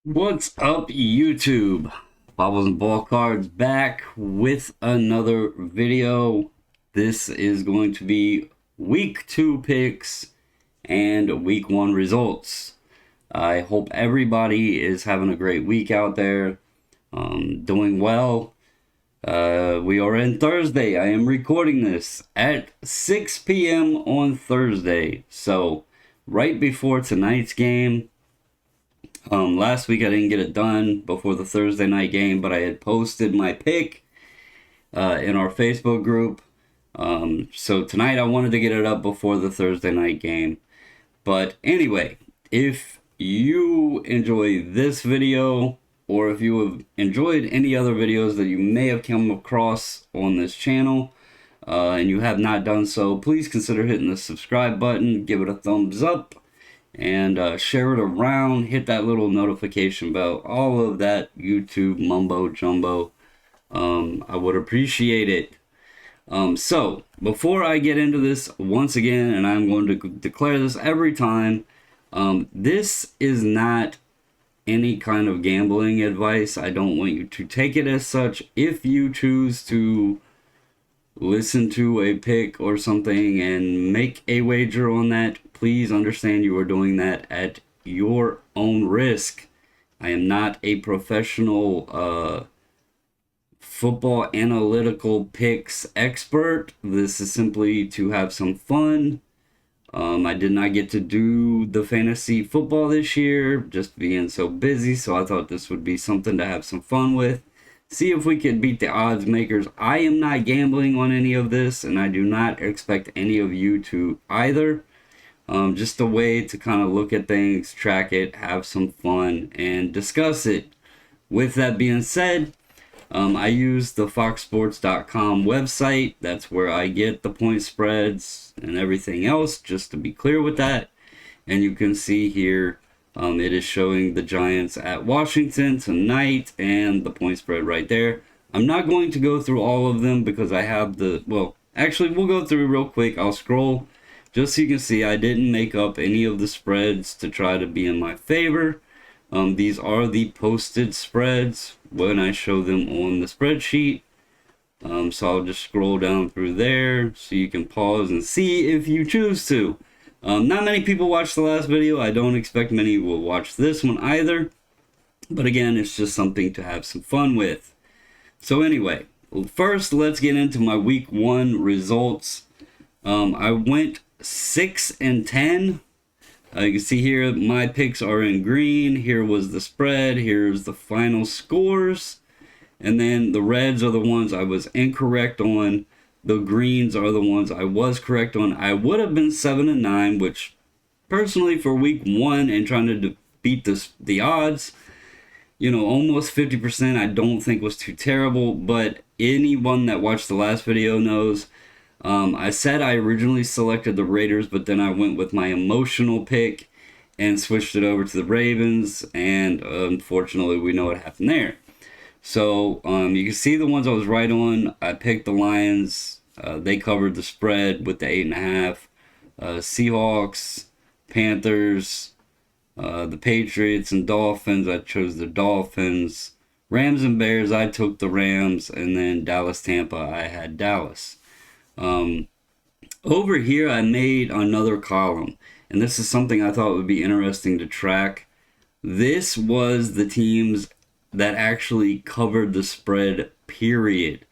What's up, YouTube? Bobbles and Ball Cards back with another video. This is going to be week 2 picks and week 1 results. I hope everybody is having a great week out there, doing well. We are in Thursday. I am recording this at 6 p.m. on Thursday. So, right before tonight's game. Last week I didn't get it done before the Thursday night game, but I had posted my pick in our Facebook group. So tonight I wanted to get it up before the Thursday night game. But anyway, if you enjoy this video, or if you have enjoyed any other videos that you may have come across on this channel, and you have not done so, please consider hitting the subscribe button, give it a thumbs up, and share it around, hit that little notification bell, all of that YouTube mumbo jumbo. I would appreciate it. So, before I get into this, once again, and I'm going to declare this every time, this is not any kind of gambling advice. I don't want you to take it as such. If you choose to listen to a pick or something and make a wager on that, please understand you are doing that at your own risk. I am not a professional football analytical picks expert. This is simply to have some fun. I did not get to do the fantasy football this year, just being so busy, so I thought this would be something to have some fun with. See if we could beat the odds makers. I am not gambling on any of this, and I do not expect any of you to either. Just a way to kind of look at things, track it, have some fun, and discuss it. With that being said, I use the foxsports.com website. That's where I get the point spreads and everything else, just to be clear with that. And you can see here, it is showing the Giants at Washington tonight and the point spread right there. I'm not going to go through all of them because I have actually we'll go through real quick. I'll scroll just so you can see I didn't make up any of the spreads to try to be in my favor. These are the posted spreads when I show them on the spreadsheet. So I'll just scroll down through there so you can pause and see if you choose to. Not many people watched the last video. I don't expect many will watch this one either. But again, it's just something to have some fun with. So anyway, first let's get into my week 1 results. I went 6-10. You can see here my picks are in green. Here was the spread. Here's the final scores. And then the reds are the ones I was incorrect on. The greens are the ones I was correct on. I would have been 7-9, which personally for week 1 and trying to beat the odds, almost 50% I don't think was too terrible. But anyone that watched the last video knows I said I originally selected the Raiders, but then I went with my emotional pick and switched it over to the Ravens, and unfortunately we know what happened there. So you can see the ones I was right on. I picked the Lions. They covered the spread with the 8.5. Seahawks, Panthers, the Patriots and Dolphins. I chose the Dolphins. Rams and Bears, I took the Rams. And then Dallas, Tampa, I had Dallas. Over here, I made another column. And this is something I thought would be interesting to track. This was the teams that actually covered the spread, period.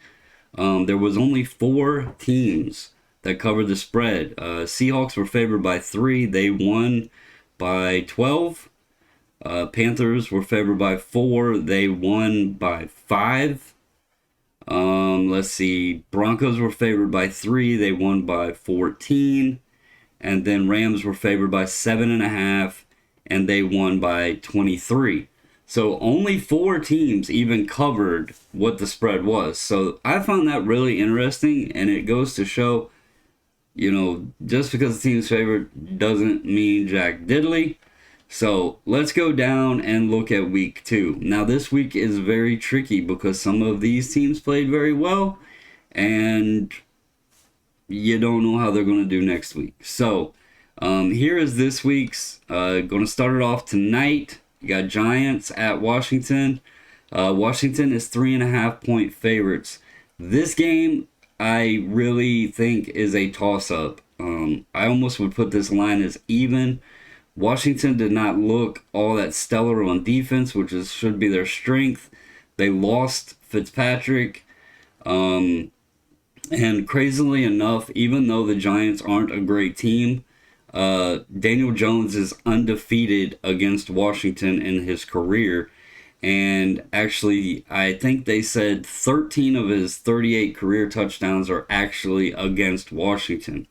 There was only 4 teams that covered the spread. Seahawks were favored by 3. They won by 12. Panthers were favored by 4. They won by 5. Let's see. Broncos were favored by 3. They won by 14. And then Rams were favored by 7.5. And they won by 23. So only 4 teams even covered what the spread was. So I found that really interesting, and it goes to show, just because the team's favored doesn't mean jack diddly. So let's go down and look at week 2. Now this week is very tricky because some of these teams played very well, and you don't know how they're going to do next week. So here is this week's. Going to start it off tonight. You got Giants at Washington. Washington is 3.5-point favorites. This game, I really think, is a toss-up. I almost would put this line as even. Washington did not look all that stellar on defense, which should be their strength. They lost Fitzpatrick. And crazily enough, even though the Giants aren't a great team, Daniel Jones is undefeated against Washington in his career. And actually, I think they said 13 of his 38 career touchdowns are actually against Washington.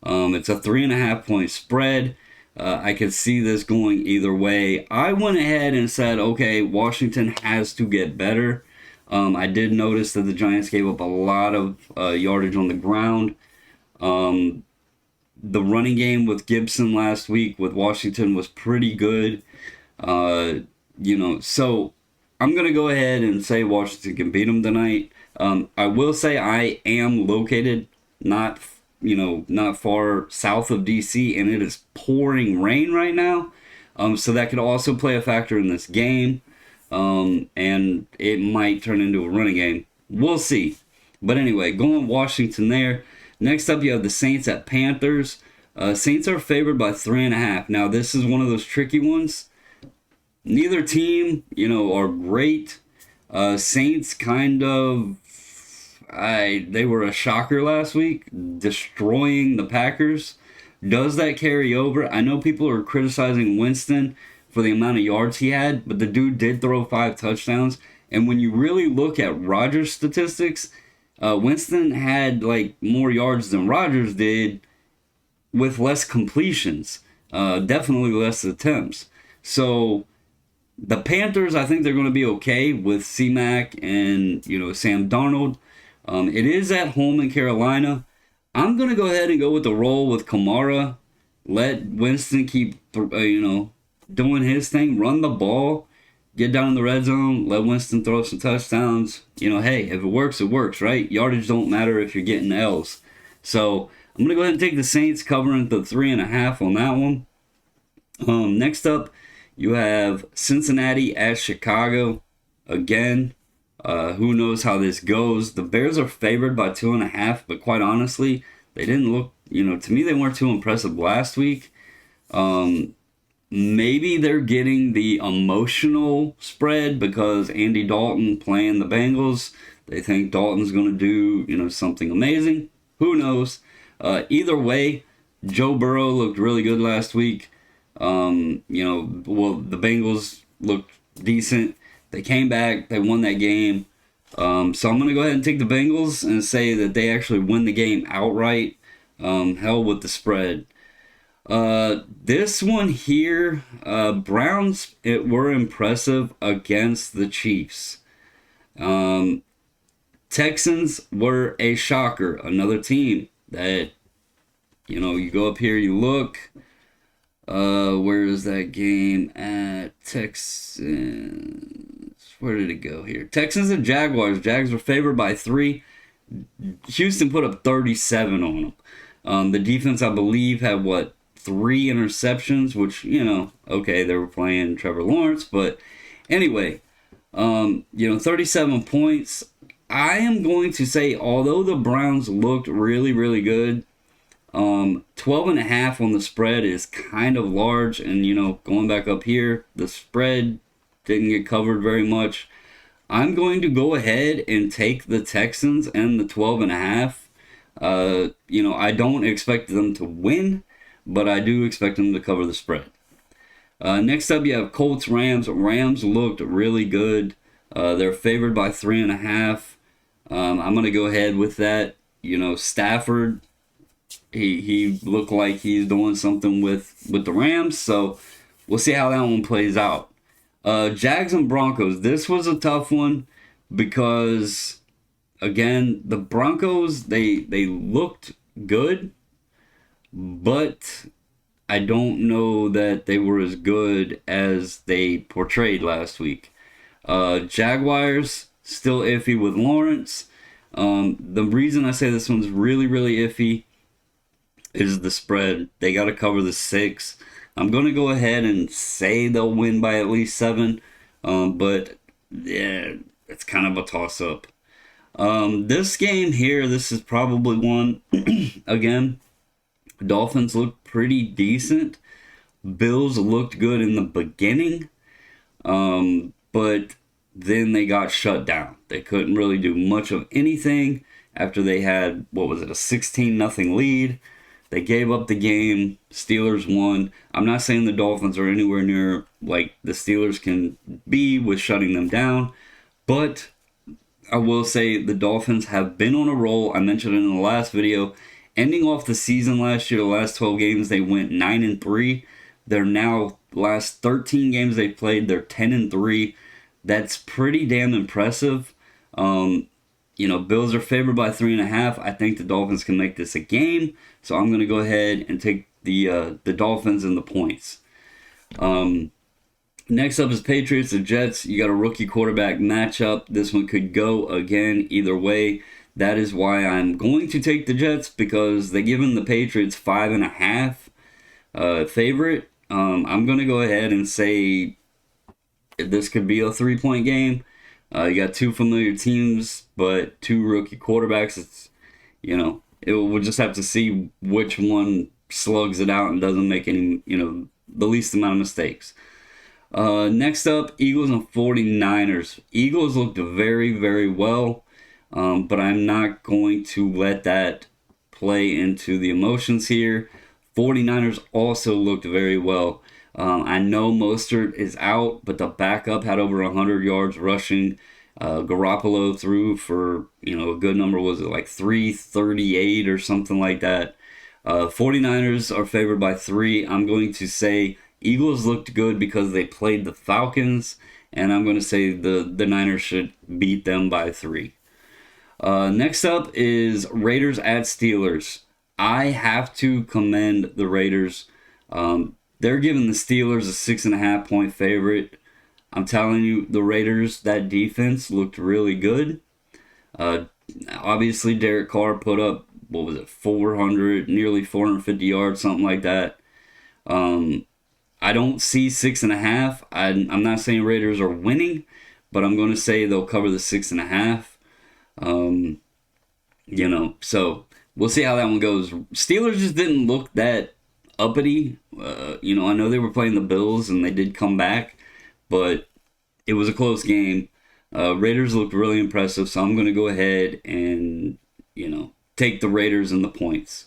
It's a 3.5-point spread. I could see this going either way. I went ahead and said, okay, Washington has to get better. I did notice that the Giants gave up a lot of yardage on the ground. The running game with Gibson last week with Washington was pretty good. So I'm going to go ahead and say Washington can beat them tonight. I will say I am located not far south of DC, and it is pouring rain right now. So that could also play a factor in this game. And it might turn into a running game. We'll see. But anyway, going Washington there. Next up, you have the Saints at Panthers. Saints are favored by 3.5. Now, this is one of those tricky ones. Neither team, are great. Saints kind of, they were a shocker last week, destroying the Packers. Does that carry over? I know people are criticizing Winston for the amount of yards he had, but the dude did throw 5 touchdowns. And when you really look at Rodgers' statistics, Winston had more yards than Rodgers did with less completions, definitely less attempts. So the Panthers, I think they're going to be okay with C-Mac and Sam Darnold. It is at home in Carolina. I'm going to go ahead and go with the roll with Kamara. Let Winston keep doing his thing, run the ball, get down in the red zone, let Winston throw some touchdowns. Hey, if it works, right? Yardage don't matter if you're getting L's. So I'm going to go ahead and take the Saints covering the 3.5 on that one. Next up, you have Cincinnati at Chicago. Again, who knows how this goes. The Bears are favored by 2.5, but quite honestly, they didn't look, to me they weren't too impressive last week. Maybe they're getting the emotional spread because Andy Dalton playing the Bengals. They think Dalton's going to do, something amazing. Who knows? Either way, Joe Burrow looked really good last week. The Bengals looked decent. They came back. They won that game. So I'm going to go ahead and take the Bengals and say that they actually win the game outright. Hell with the spread. This one here, Browns were impressive against the Chiefs. Texans were a shocker. Another team that, you go up here, you look. Where is that game at? Texans. Where did it go here? Texans and Jaguars. Jags were favored by 3. Houston put up 37 on them. The defense, I believe, had 3 interceptions, which, okay, they were playing Trevor Lawrence, but anyway, 37 points. I am going to say, although the Browns looked really, really good, 12.5 on the spread is kind of large, and, going back up here, the spread didn't get covered very much. I'm going to go ahead and take the Texans and the 12.5. I don't expect them to win, but I do expect them to cover the spread. Next up, you have Colts Rams. Rams looked really good. They're favored by 3.5. I'm going to go ahead with that. Stafford, he looked like he's doing something with the Rams, so we'll see how that one plays out. Jags and Broncos. This was a tough one because, again, the Broncos, they looked good, but I don't know that they were as good as they portrayed last week. Jaguars, still iffy with Lawrence. The reason I say this one's really, really iffy is the spread. They got to cover the 6. I'm going to go ahead and say they'll win by at least 7. But yeah, it's kind of a toss-up. This game here, this is probably one, again, Dolphins look pretty decent. Bills looked good in the beginning, but then they got shut down. They couldn't really do much of anything after they had, what was it, a 16-0 lead. They gave up the game. Steelers won. I'm not saying the Dolphins are anywhere near like the Steelers can be with shutting them down, but I will say the Dolphins have been on a roll. I mentioned it in the last video. Ending off the season last year, the last 12 games, they went 9-3. They're now, last 13 games they played, they're 10-3. That's pretty damn impressive. Bills are favored by 3.5. I think the Dolphins can make this a game, so I'm going to go ahead and take the Dolphins and the points. Next up is Patriots and Jets. You got a rookie quarterback matchup. This one could go again either way. That is why I'm going to take the Jets, because they're giving the Patriots 5.5 favorite. I'm going to go ahead and say this could be a 3-point game. You got two familiar teams, but two rookie quarterbacks. It's, we'll just have to see which one slugs it out and doesn't make any, the least amount of mistakes. Next up, Eagles and 49ers. Eagles looked very, very well, but I'm not going to let that play into the emotions here. 49ers also looked very well. I know Mostert is out, but the backup had over 100 yards rushing. Garoppolo threw for, a good number. Was it like 338 or something like that? 49ers are favored by 3. I'm going to say Eagles looked good because they played the Falcons, and I'm going to say the Niners should beat them by 3. Next up is Raiders at Steelers. I have to commend the Raiders. They're giving the Steelers a 6.5 point favorite. I'm telling you, the Raiders, that defense looked really good. Obviously, Derek Carr put up, 400, nearly 450 yards, something like that. I don't see 6.5. I'm not saying Raiders are winning, but I'm going to say they'll cover the 6.5. So we'll see how that one goes. Steelers just didn't look that uppity. I know they were playing the Bills and they did come back, but it was a close game. Raiders looked really impressive, so I'm going to go ahead and, take the Raiders and the points.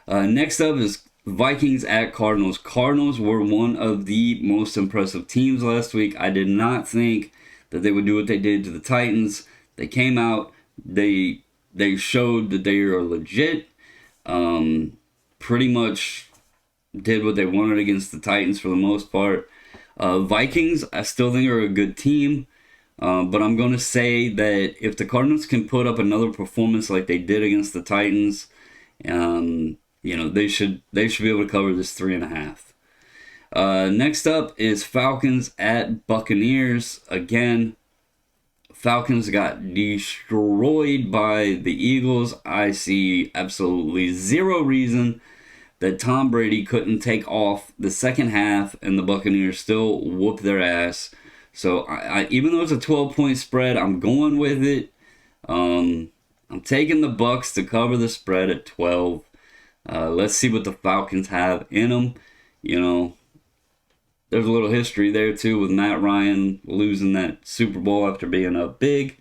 Next up is Vikings at Cardinals. Cardinals were one of the most impressive teams last week. I did not think that they would do what they did to the Titans. They came out, they showed that they are legit. Pretty much did what they wanted against the Titans for the most part. Vikings, I still think are a good team. But I'm going to say that if the Cardinals can put up another performance like they did against the Titans, they should be able to cover this 3.5. Next up is Falcons at Buccaneers. Again, Falcons got destroyed by the Eagles. I see absolutely zero reason that Tom Brady couldn't take off the second half and the Buccaneers still whoop their ass. So I even though it's a 12-point spread, I'm going with it. I'm taking the Bucs to cover the spread at 12. Let's see what the Falcons have in them. There's a little history there too with Matt Ryan losing that Super Bowl after being up big.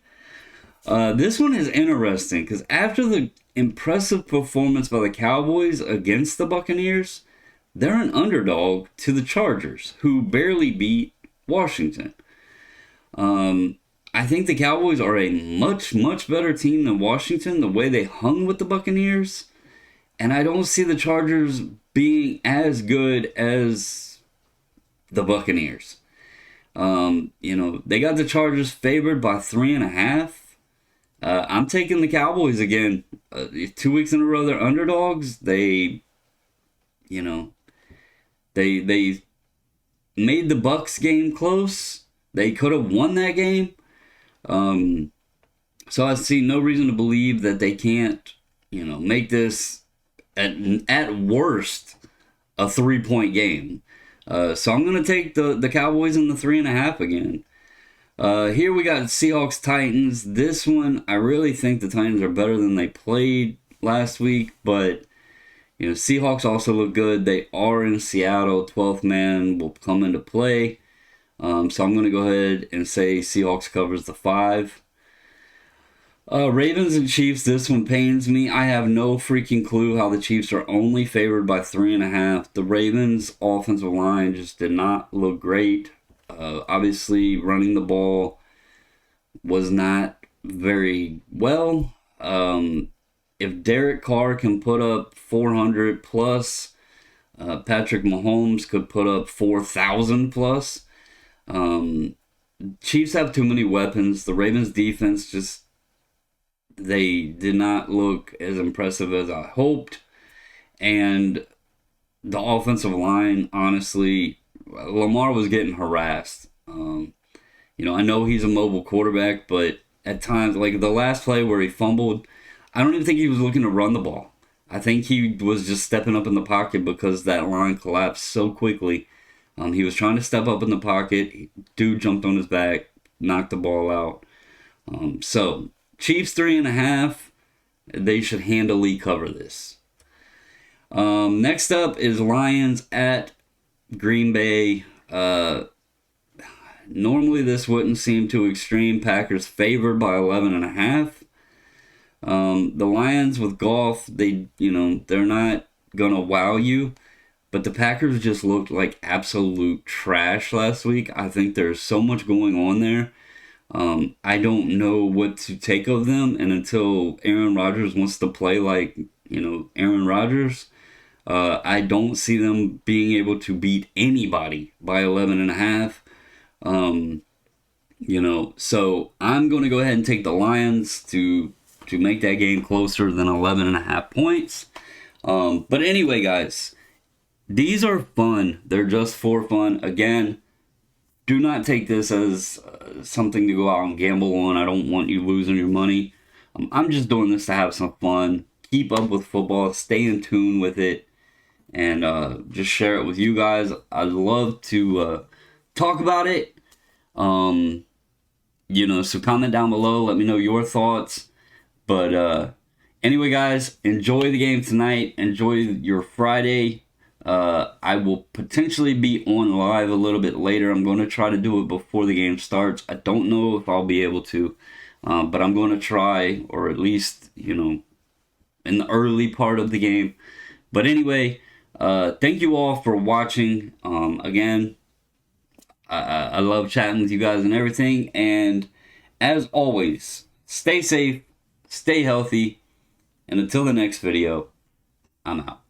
This one is interesting because after the impressive performance by the Cowboys against the Buccaneers, they're an underdog to the Chargers, who barely beat Washington. I think the Cowboys are a much, much better team than Washington, the way they hung with the Buccaneers. And I don't see the Chargers being as good as the Buccaneers. They got the Chargers favored by 3.5. I'm taking the Cowboys again. 2 weeks in a row, they're underdogs. They made the Bucs game close. They could have won that game. So I see no reason to believe that they can't, make this at worst a 3-point game. So I'm going to take the Cowboys in the 3.5 again. Here we got Seahawks Titans. This one, I really think the Titans are better than they played last week, but you know, Seahawks also look good. They are in Seattle. 12th man will come into play. So I'm going to go ahead and say Seahawks covers the 5. Ravens and Chiefs, this one pains me. I have no freaking clue how the Chiefs are only favored by 3.5. The Ravens' offensive line just did not look great. Obviously, running the ball was not very well. If Derek Carr can put up 400 plus, Patrick Mahomes could put up 4,000 plus. Chiefs have too many weapons. The Ravens defense they did not look as impressive as I hoped. And the offensive line, honestly, Lamar was getting harassed. You know, I know he's a mobile quarterback, but at times, like the last play where he fumbled, I don't even think he was looking to run the ball. I think he was just stepping up in the pocket because that line collapsed so quickly. He was trying to step up in the pocket. Dude jumped on his back, knocked the ball out. So, Chiefs 3.5. They should handily cover this. Next up is Lions at Green Bay. Normally this wouldn't seem too extreme. Packers favored by 11.5. The Lions with Goff, they're not gonna wow you, but the Packers just looked like absolute trash last week. I think there's so much going on there. I don't know what to take of them, and until Aaron Rodgers wants to play like, Aaron Rodgers, I don't see them being able to beat anybody by 11.5. So I'm going to go ahead and take the Lions to make that game closer than 11.5 points. But anyway, guys, these are fun. They're just for fun. Again, do not take this as something to go out and gamble on. I don't want you losing your money. I'm just doing this to have some fun. Keep up with football. Stay in tune with it. And just share it with you guys. I'd love to talk about it. So comment down below. Let me know your thoughts. But anyway, guys, enjoy the game tonight. Enjoy your Friday. I will potentially be on live a little bit later. I'm going to try to do it before the game starts. I don't know if I'll be able to, but I'm going to try, or at least, in the early part of the game. But anyway, thank you all for watching. Again, I love chatting with you guys and everything. And as always, stay safe, stay healthy, and until the next video, I'm out.